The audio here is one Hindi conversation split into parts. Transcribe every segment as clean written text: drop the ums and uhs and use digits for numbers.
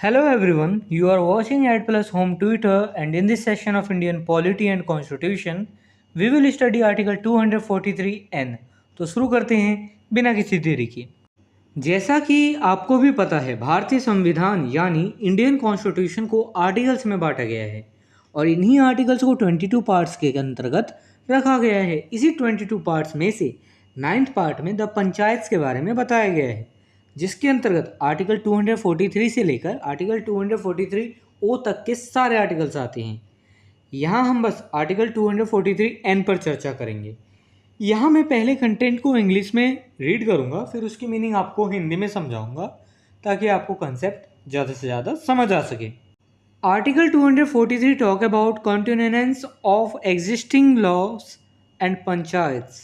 Hello everyone, you are watching Ad Plus Home Twitter, and in this session of Indian Polity and Constitution, we will study Article 243N. तो शुरू करते हैं बिना किसी देरी के। जैसा कि आपको भी पता है, भारतीय संविधान यानी इंडियन कॉन्स्टिट्यूशन को आर्टिकल्स में बांटा गया है और इन्हीं आर्टिकल्स को 22 पार्ट्स के अंतर्गत रखा गया है। इसी 22 पार्ट्स में से 9th पार्ट में द पंचायत के बारे में बताया गया है, जिसके अंतर्गत आर्टिकल 243 से लेकर आर्टिकल 243 ओ तक के सारे आर्टिकल्स आते हैं। यहाँ हम बस आर्टिकल 243 एन पर चर्चा करेंगे। यहाँ मैं पहले कंटेंट को इंग्लिश में रीड करूँगा, फिर उसकी मीनिंग आपको हिंदी में समझाऊंगा ताकि आपको कंसेप्ट ज़्यादा से ज़्यादा समझ आ सके। Article 243 talk about continuance of existing laws and panchayats.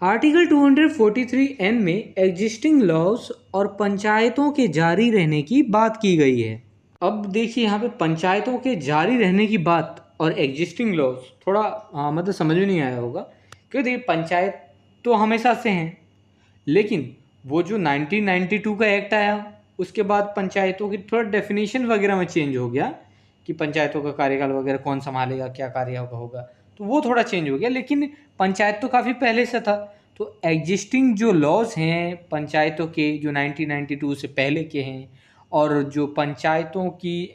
Article 243 N में एग्जिस्टिंग लॉज और पंचायतों के जारी रहने की बात की गई है। अब देखिए यहाँ पे पंचायतों के जारी रहने की बात और एग्जिस्टिंग लॉज थोड़ा मतलब समझ में नहीं आया होगा, क्योंकि देखिए पंचायत तो हमेशा से हैं, लेकिन वो जो 1992 का एक्ट आया उसके बाद पंचायतों की थोड़ा डेफिनेशन वगैरह में चेंज हो गया कि पंचायतों का कार्यकाल वगैरह कौन संभालेगा, क्या कार्य होगा, तो वो थोड़ा चेंज हो गया, लेकिन पंचायत तो काफ़ी पहले से था। तो एग्जिस्टिंग जो लॉज हैं पंचायतों के जो 1992 से पहले के हैं, और जो पंचायतों की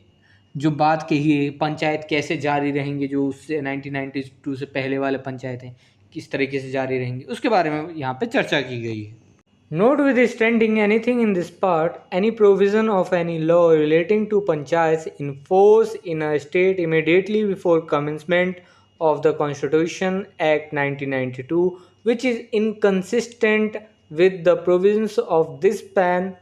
जो बात कही है पंचायत कैसे जारी रहेंगे, जो उससे 1992 से पहले वाले पंचायत हैं किस तरीके से जारी रहेंगे, उसके बारे में यहाँ पे चर्चा की गई है। Notwithstanding anything in this part, any provision of any law relating to panchayats in force in a state immediately before commencement of the Constitution Act 1992, which is inconsistent with the provisions of this ban,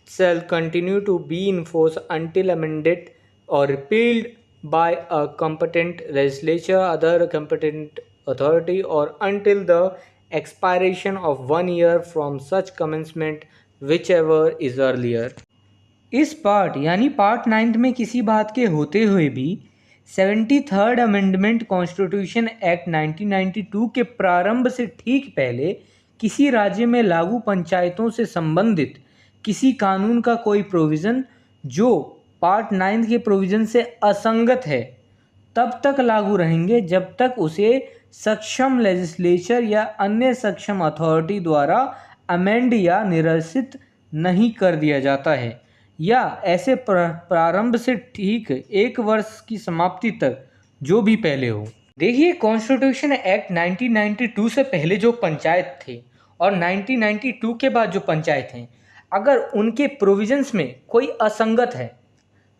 shall continue to be in force until amended or repealed by a competent legislature, other competent authority, or until the expiration of 1 year from such commencement, whichever is earlier। इस पार्ट यानी पार्ट 9 में किसी बात के होते हुए भी 73rd अमेंडमेंट कॉन्स्टिट्यूशन एक्ट 1992 के प्रारंभ से ठीक पहले किसी राज्य में लागू पंचायतों से संबंधित किसी कानून का कोई प्रोविज़न जो पार्ट 9 के प्रोविज़न से असंगत है तब तक लागू रहेंगे जब तक उसे सक्षम लेजिस्लेचर या अन्य सक्षम अथॉरिटी द्वारा अमेंड या निरसित नहीं कर दिया जाता है, या ऐसे प्रारंभ से ठीक 1 वर्ष की समाप्ति तक जो भी पहले हो। देखिए कॉन्स्टिट्यूशन एक्ट 1992 से पहले जो पंचायत थे और 1992 के बाद जो पंचायत हैं, अगर उनके प्रोविजंस में कोई असंगत है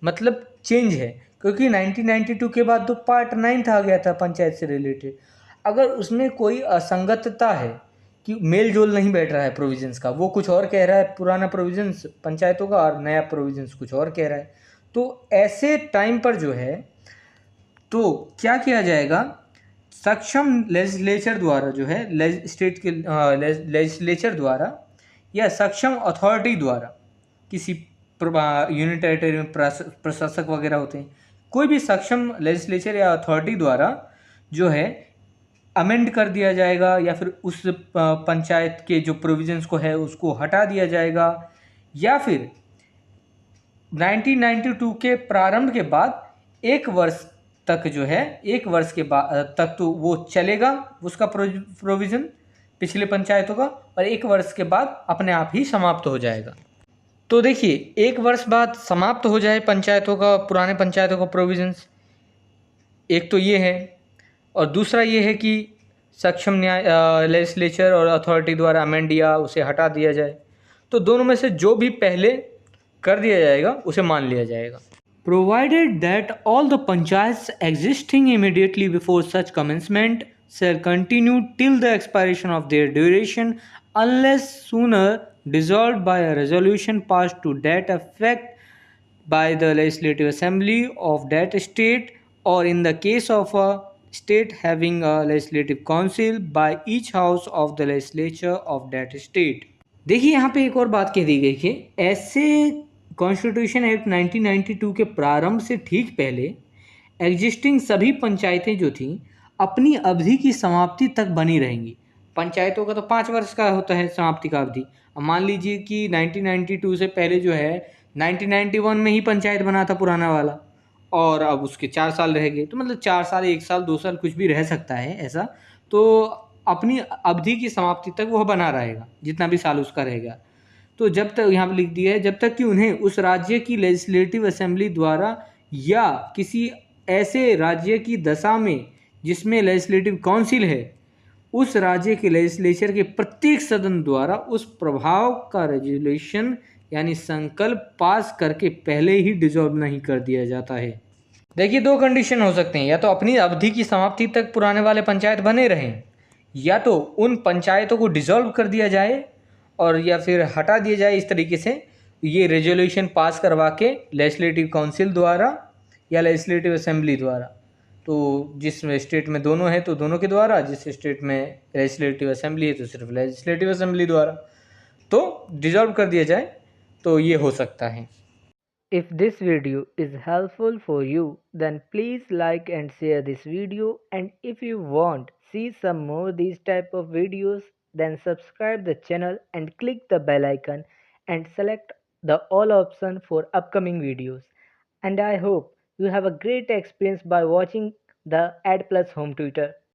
मतलब चेंज है, क्योंकि 1992 के बाद तो पार्ट 9 आ गया था पंचायत से रिलेटेड, अगर उसमें कोई असंगतता है कि मेल जोल नहीं बैठ रहा है प्रोविजंस का, वो कुछ और कह रहा है पुराना प्रोविजंस पंचायतों का और नया प्रोविजंस कुछ और कह रहा है, तो ऐसे टाइम पर जो है तो क्या किया जाएगा, सक्षम लेजिस्लेचर द्वारा जो है स्टेट के लेजिस्लेचर द्वारा या सक्षम अथॉरिटी द्वारा, किसी यूनियन टेरिटरी में प्रशासक वगैरह होते हैं, कोई भी सक्षम लेजिस्लेचर या अथॉरिटी द्वारा जो है अमेंड कर दिया जाएगा, या फिर उस पंचायत के जो प्रोविजंस को है उसको हटा दिया जाएगा, या फिर 1992 के प्रारंभ के बाद 1 वर्ष तक जो है 1 वर्ष के बाद तक तो वो चलेगा उसका प्रोविज़न पिछले पंचायतों का, और 1 वर्ष के बाद अपने आप ही समाप्त हो जाएगा। तो देखिए 1 वर्ष बाद समाप्त हो जाए पंचायतों का, पुराने पंचायतों का प्रोविजंस, एक तो ये है, और दूसरा ये है कि सक्षम न्याय लेजिस्लेचर और अथॉरिटी द्वारा अमेंड या उसे हटा दिया जाए, तो दोनों में से जो भी पहले कर दिया जाएगा उसे मान लिया जाएगा। Provided that all the panchayats existing immediately before such commencement shall continue till the expiration of their duration unless sooner dissolved by a resolution passed to that effect by the legislative assembly of that state, or in the case of a state having a legislative council, by each house of the legislature of that state। देखिए यहाँ पे एक और बात कह दी गई कि ऐसे कॉन्स्टिट्यूशन एक्ट 1992 के प्रारंभ से ठीक पहले एग्जिस्टिंग सभी पंचायतें जो थीं अपनी अवधि की समाप्ति तक बनी रहेंगी। पंचायतों का तो 5 वर्ष का होता है समाप्ति का अवधि। अब मान लीजिए कि 1992 से पहले जो है 1991 में ही पंचायत बना था पुराना वाला, और अब उसके 4 साल रह गए, तो मतलब 4 साल, 1 साल, 2 साल कुछ भी रह सकता है ऐसा। तो अपनी अवधि की समाप्ति तक वह बना रहेगा, जितना भी साल उसका रहेगा। तो जब तक यहाँ पे लिख दिया है, जब तक कि उन्हें उस राज्य की लेजिस्लेटिव असेंबली द्वारा या किसी ऐसे राज्य की दशा में जिसमें लेजिस्लेटिव काउंसिल है, उस राज्य के लेजिस्लेचर के प्रत्येक सदन द्वारा उस प्रभाव का रेजोल्यूशन यानी संकल्प पास करके पहले ही डिसॉल्व नहीं कर दिया जाता है। देखिए, दो कंडीशन हो सकते हैं, या तो अपनी अवधि की समाप्ति तक पुराने वाले पंचायत बने रहें, या तो उन पंचायतों को डिसॉल्व कर दिया जाए, और या फिर हटा दिया जाए इस तरीके से, ये रेजोल्यूशन पास करवा के लेजिस्लेटिव काउंसिल द्वारा या लेजिस्लेटिव असेंबली द्वारा। तो जिस स्टेट में दोनों है तो दोनों के द्वारा, जिस स्टेट में लेजिस्लेटिव असेंबली है तो सिर्फ लेजिस्लेटिव असेंबली द्वारा, तो डिसॉल्व कर दिया जाए, तो ये हो सकता है। If this video is helpful for you, then please like and share this video, and if you want see some more these type of videos, then subscribe the channel and click the bell icon and select the all option for upcoming videos. And I hope you have a great experience by watching the Ad Plus Home Tutor.